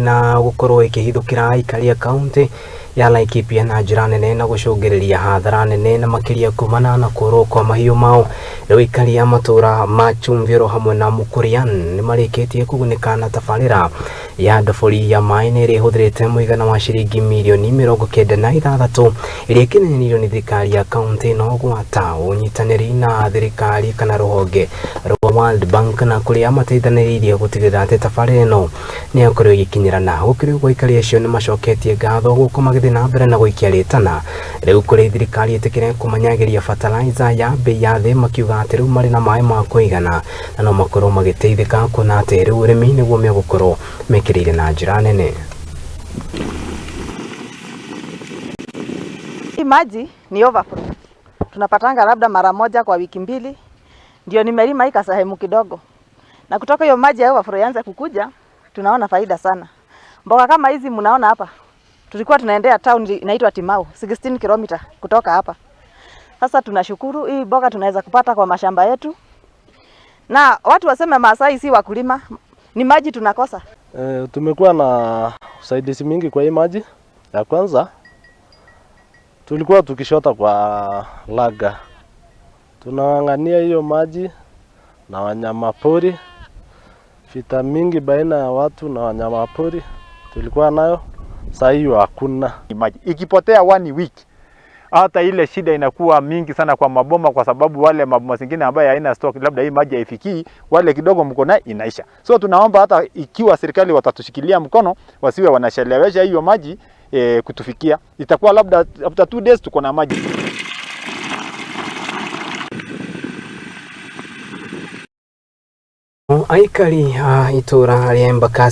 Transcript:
na gukorwo ikihithukira aikari a kaunti ya Laikipia na njira nene na gucungiriria hathara nene na makiria kumana na kurwo kwa mahiu mao. Riu aikari a matura ma Chumviro hamwe na Mukurian ni marikitie kugunika na tabarira ya ndobori ya mai ni irihuthirite muigana wa ciringi milioni 96 iria ikinyanĩirio ni thirikari ya kaunti no gwata unyitanĩri na thirikari kana ruhonge rwa World Bank na kuria mateithanĩrĩirie gutigĩrĩra atĩ tabarĩra ĩno ni yakorwo igikinyirana. Gukiri uguo aikari acio ni macoketie ngatho guko magithii na mbere na guikia ritana riu kuri thirikari itikire kumanyagiria fertilizer ya bei ya thĩ, makiuga atĩ riu mari na mai ma kuigana na no makorwo magiteithika kuona atĩ riu urimi niguo megukorwo mekirire na njira nene. Maji ni overflow. Tunapatanga labda mara moja kwa wiki mbili. Ndio nimelima hii kasehemu kidogo. Na kutoka hiyo maji ya overflow yanza kukuja, tunaona faida sana. Mboga kama hizi mnaona hapa. Tulikuwa tunaendea town inaitwa Timau, 16 km kutoka hapa. Sasa tunashukuru hii mboga tunaweza kupata kwa mashamba yetu. Na watu waseme Maasai si wakulima, ni maji tunakosa. Tumekuwa na usaidizi mingi kwa hii maji. Ya kwanza tulikuwa tukishota kwa laga. Tunang'ang'ania hiyo maji na wanyama pori. Vita mingi baina ya watu na wanyama pori tulikuwa nayo, sasa hiyo hakuna. Maji ikipotea 1 week, hata ile shida inakuwa mingi sana kwa maboma, kwa sababu wale maboma zingine ambaye haina stock, labda hii maji haifikii, wale kidogo mko nayo inaisha. So tunaomba hata ikiwa serikali watatushikilia mkono, wasiwe wanachelewesha hiyo maji kutufikia. Itakuwa labda after 2 days tuko na maji. Aikari itura ria Embakasi